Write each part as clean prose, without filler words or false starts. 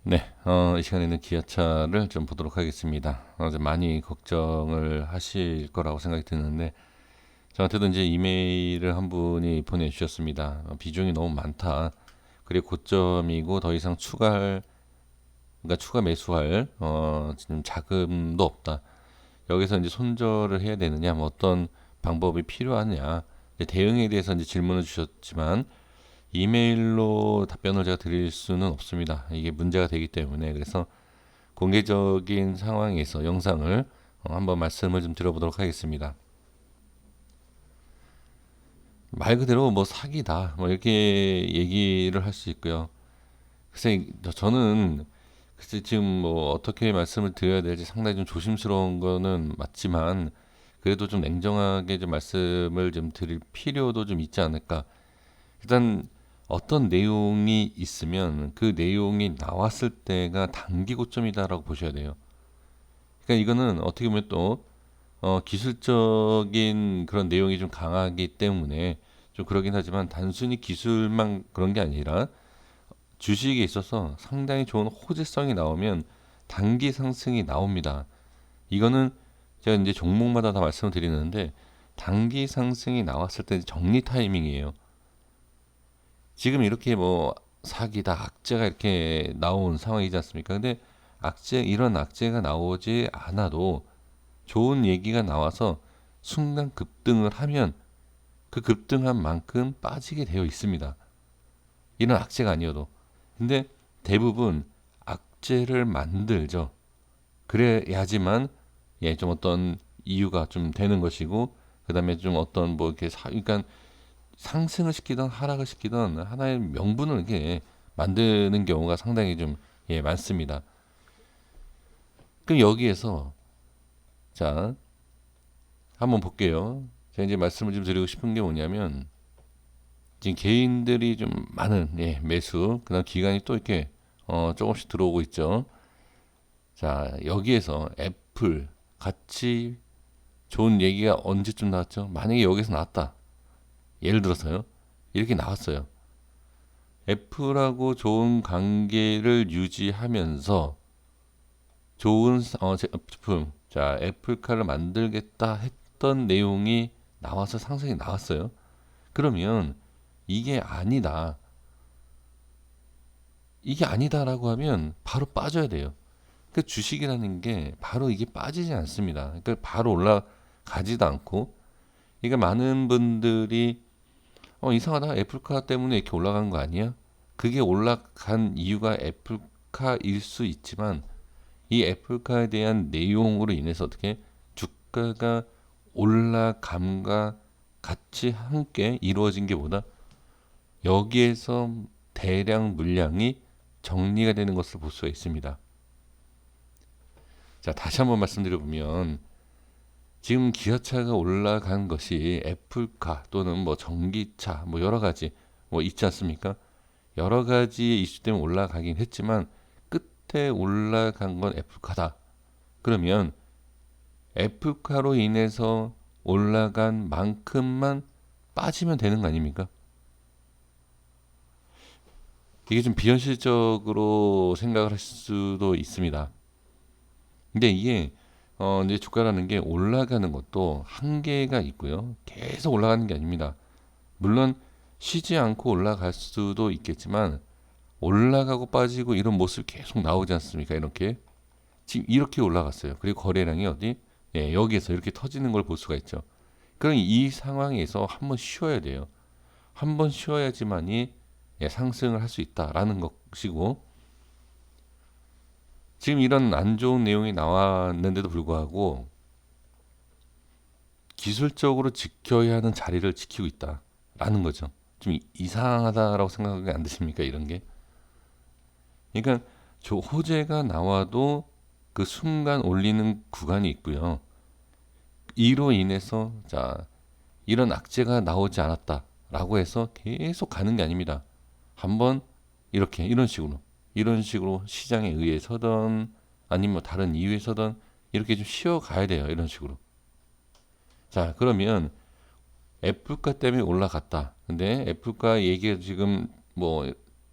네, 이 시간에는 기아차를 좀 보도록 하겠습니다. 어제 많이 걱정을 하실 거라고 생각이 드는데, 저한테도 이제 이메일을 한 분이 보내주셨습니다. 비중이 너무 많다. 그리고 고점이고 더 이상 그러니까 추가 매수할, 지금 자금도 없다. 여기서 이제 손절을 해야 되느냐, 뭐 어떤 방법이 필요하냐. 이제 대응에 대해서 이제 질문을 주셨지만, 이메일로 답변을 제가 드릴 수는 없습니다. 이게 문제가 되기 때문에. 그래서 공개적인 상황에서 영상을 한번 말씀을 좀 드려보도록 하겠습니다. 말 그대로 뭐 사기다 뭐 이렇게 얘기를 할 수 있고요. 글쎄 저는 글쎄 지금 뭐 어떻게 말씀을 드려야 될지 상당히 좀 조심스러운 거는 맞지만 그래도 좀 냉정하게 좀 말씀을 좀 드릴 필요도 좀 있지 않을까. 일단 어떤 내용이 있으면 그 내용이 나왔을 때가 단기 고점이다라고 보셔야 돼요. 그러니까 이거는 어떻게 보면 또 기술적인 그런 내용이 좀 강하기 때문에 좀 그러긴 하지만 단순히 기술만 그런 게 아니라 주식에 있어서 상당히 좋은 호재성이 나오면 단기 상승이 나옵니다. 이거는 제가 이제 종목마다 다 말씀을 드리는데 단기 상승이 나왔을 때 정리 타이밍이에요. 지금 이렇게 뭐 사기다 악재가 이렇게 나온 상황이지 않습니까? 근데 이런 악재가 나오지 않아도 좋은 얘기가 나와서 순간 급등을 하면 그 급등한 만큼 빠지게 되어 있습니다. 이런 악재가 아니어도. 근데 대부분 악재를 만들죠. 그래야지만 좀 어떤 이유가 좀 되는 것이고 그다음에 좀 어떤 뭐 이렇게 그러니까 상승을 시키던 하락을 시키던 하나의 명분을 이렇게 만드는 경우가 상당히 좀 많습니다. 그럼 여기에서 자 한번 볼게요. 제가 이제 말씀을 좀 드리고 싶은 게 뭐냐면 지금 개인들이 좀 많은 매수 그다음 기간이 또 이렇게 조금씩 들어오고 있죠. 자 여기에서 애플 같이 좋은 얘기가 언제쯤 나왔죠? 만약에 여기서 나왔다. 예를 들어서요. 이렇게 나왔어요. 애플하고 좋은 관계를 유지하면서 좋은 제품, 자 애플카를 만들겠다 했던 내용이 나와서 상승이 나왔어요. 그러면 이게 아니다. 이게 아니다라고 하면 바로 빠져야 돼요. 그 주식이라는 게 바로 이게 빠지지 않습니다. 그러니까 바로 올라가지도 않고, 그러니까 많은 분들이 이상하다 애플카 때문에 이렇게 올라간 거 아니야? 그게 올라간 이유가 애플카일 수 있지만 이 애플카에 대한 내용으로 인해서 어떻게 주가가 올라감과 같이 함께 이루어진 게 보다 여기에서 대량 물량이 정리가 되는 것을 볼 수가 있습니다. 자, 다시 한번 말씀드려보면 지금 기아차가 올라간 것이 애플카 또는 뭐 전기차 뭐 여러 가지 뭐 있지 않습니까? 여러 가지 이슈 때문에 올라가긴 했지만 끝에 올라간 건 애플카다. 그러면 애플카로 인해서 올라간 만큼만 빠지면 되는 거 아닙니까? 이게 좀 비현실적으로 생각을 할 수도 있습니다. 근데 이게 이제 주가라는 게 올라가는 것도 한계가 있고요. 계속 올라가는 게 아닙니다. 물론 쉬지 않고 올라갈 수도 있겠지만 올라가고 빠지고 이런 모습이 계속 나오지 않습니까? 이렇게 지금 이렇게 올라갔어요. 그리고 거래량이 어디? 여기에서 이렇게 터지는 걸 볼 수가 있죠. 그럼 이 상황에서 한번 쉬어야 돼요. 한번 쉬어야지만이 상승을 할 수 있다라는 것이고 지금 이런 안 좋은 내용이 나왔는데도 불구하고 기술적으로 지켜야 하는 자리를 지키고 있다라는 거죠. 좀 이상하다라고 생각이 안 드십니까? 이런 게. 그러니까 호재가 나와도 그 순간 올리는 구간이 있고요. 이로 인해서 자 이런 악재가 나오지 않았다라고 해서 계속 가는 게 아닙니다. 한번 이렇게 이런 식으로 시장에 의해서든 아니면 뭐 다른 이유에서든 이렇게 좀 쉬어 가야 돼요. 이런 식으로. 자 그러면 애플가 때문에 올라갔다. 근데 애플가 얘기가 지금 뭐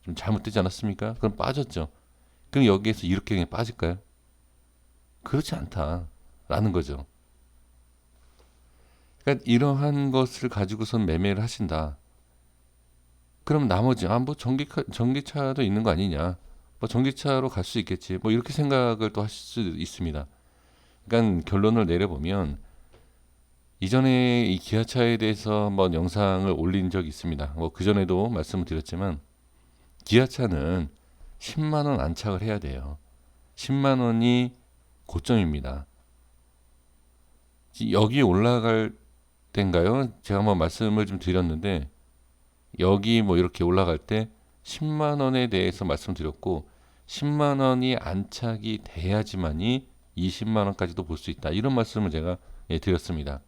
좀 잘못되지 않았습니까? 그럼 빠졌죠. 그럼 여기에서 이렇게 그냥 빠질까요? 그렇지 않다라는 거죠. 그러니까 이러한 것을 가지고선 매매를 하신다. 그럼 나머지 뭐 전기차도 있는 거 아니냐? 뭐 전기차로 갈 수 있겠지. 뭐 이렇게 생각을 또 하실 수 있습니다. 그러니까 결론을 내려보면 이전에 이 기아차에 대해서 한번 영상을 올린 적이 있습니다. 뭐 그전에도 말씀을 드렸지만 기아차는 10만 원 안착을 해야 돼요. 10만 원이 고점입니다. 여기 올라갈 때인가요? 제가 한번 말씀을 좀 드렸는데 여기 뭐 이렇게 올라갈 때 10만 원에 대해서 말씀드렸고 10만 원이 안착이 돼야지만이 20만 원까지도 볼 수 있다. 이런 말씀을 제가 드렸습니다.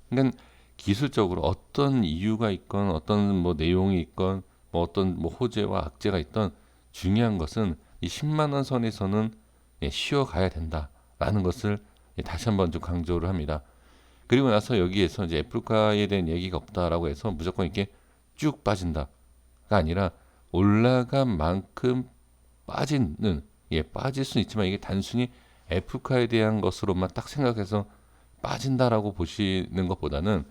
그러니까 기술적으로 어떤 이유가 있건 어떤 뭐 내용이 있건 뭐 어떤 뭐 호재와 악재가 있던 중요한 것은 이 10만 원 선에서는 쉬어가야 된다라는 것을 다시 한번 좀 강조를 합니다. 그리고 나서 여기에서 이제 애플카에 대한 얘기가 없다라고 해서 무조건 이렇게 쭉 빠진다가 아니라 올라간 만큼 빠지는 빠질 수는 있지만 이게 단순히 애플카에 대한 것으로만 딱 생각해서 빠진다라고 보시는 것보다는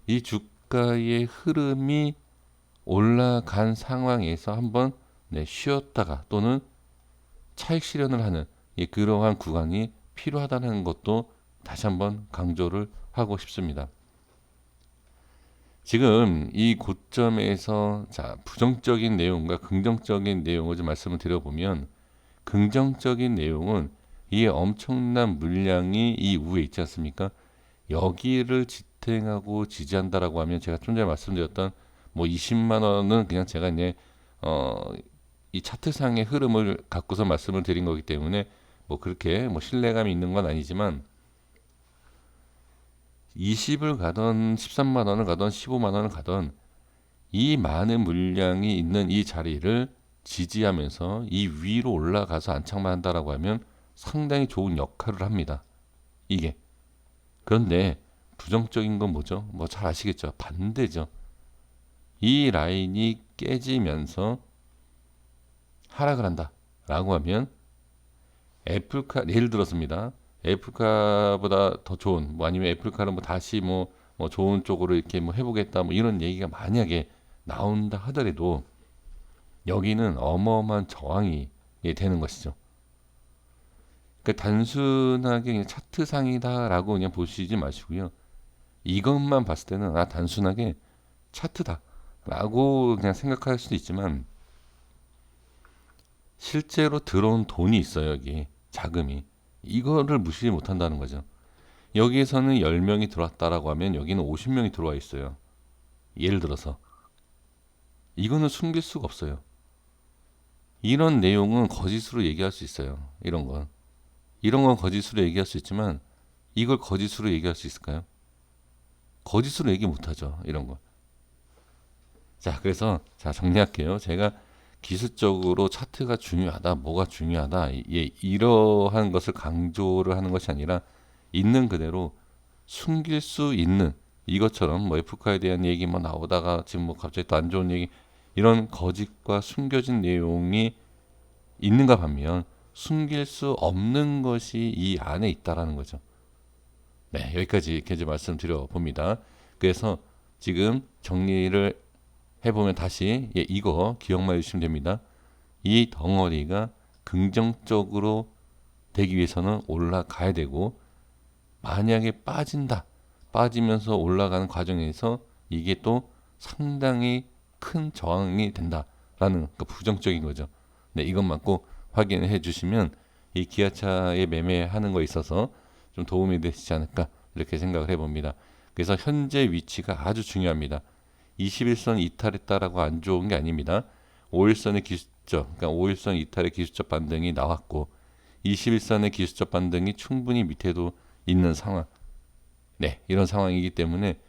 이 주가의 흐름이 올라간 상황에서 한번 쉬었다가 또는 차익 실현을 하는 그러한 구간이 필요하다는 것도 다시 한번 강조를 하고 싶습니다. 지금 이 고점에서 부정적인 내용과 긍정적인 내용을 좀 말씀을 드려보면 긍정적인 내용은 이 엄청난 물량이 이 위에 있지 않습니까? 여기를 지탱하고 지지한다라고 하면 제가 좀 전에 말씀드렸던 뭐 20만 원은 그냥 제가 이제 이 차트상의 흐름을 갖고서 말씀을 드린 거기 때문에 뭐 그렇게 뭐 신뢰감이 있는 건 아니지만 20을 가던 13만 원을 가던 15만 원을 가던 이 많은 물량이 있는 이 자리를 지지하면서 이 위로 올라가서 안착만 한다라고 하면 상당히 좋은 역할을 합니다. 이게. 그런데 부정적인 건 뭐죠? 뭐 잘 아시겠죠? 반대죠. 이 라인이 깨지면서 하락을 한다라고 하면 애플카 예를 들었습니다. 애플카보다 더 좋은 뭐 아니면 애플카를 뭐 다시 뭐 좋은 쪽으로 이렇게 뭐 해보겠다 뭐 이런 얘기가 만약에 나온다 하더라도 여기는 어마어마한 저항이 되는 것이죠. 그러니까 단순하게 그냥 차트상이다라고 그냥 보시지 마시고요. 이것만 봤을 때는 단순하게 차트다라고 그냥 생각할 수도 있지만 실제로 들어온 돈이 있어요. 여기 자금이. 이거를 무시 못한다는 거죠. 여기에서는 10명이 들어왔다라고 하면 여기는 50명이 들어와 있어요. 예를 들어서. 이거는 숨길 수가 없어요. 이런 내용은 거짓으로 얘기할 수 있어요. 이런 건. 이런 건 거짓으로 얘기할 수 있지만 이걸 거짓으로 얘기할 수 있을까요? 거짓으로 얘기 못하죠. 이런 거. 자, 그래서 정리할게요. 제가 기술적으로 차트가 중요하다, 뭐가 중요하다, 이러한 것을 강조를 하는 것이 아니라 있는 그대로 숨길 수 있는 이것처럼 뭐 애플카에 대한 얘기 뭐 나오다가 지금 뭐 갑자기 또 안 좋은 얘기 이런 거짓과 숨겨진 내용이 있는가 반면 숨길 수 없는 것이 이 안에 있다라는 거죠. 네, 여기까지 이렇게 이제 말씀드려 봅니다. 그래서 지금 정리를 해보면 다시 이거 기억만 해주시면 됩니다. 이 덩어리가 긍정적으로 되기 위해서는 올라가야 되고 만약에 빠지면서 올라가는 과정에서 이게 또 상당히 큰 저항이 된다라는 부정적인 거죠. 네, 이것만 꼭 확인해 주시면 이 기아차에 매매하는 거에 있어서 좀 도움이 되시지 않을까 이렇게 생각을 해봅니다. 그래서 현재 위치가 아주 중요합니다. 21선 이탈했다라고 안 좋은 게 아닙니다. 5일선의 기술적, 그러니까 5일선 이탈의 기술적 반등이 나왔고 21선의 기술적 반등이 충분히 밑에도 있는 상황. 네, 이런 상황이기 때문에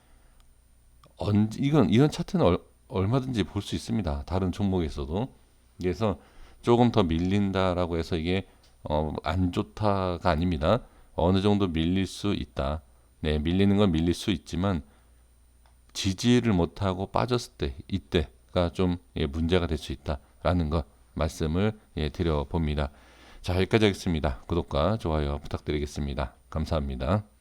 이런 차트는 얼마든지 볼 수 있습니다. 다른 종목에서도. 그래서 조금 더 밀린다라고 해서 이게 안 좋다가 아닙니다. 어느 정도 밀릴 수 있다. 네, 밀리는 건 밀릴 수 있지만 지지를 못하고 빠졌을 때 이때가 좀 문제가 될 수 있다라는 것 말씀을 드려봅니다. 자, 여기까지 하겠습니다. 구독과 좋아요 부탁드리겠습니다. 감사합니다.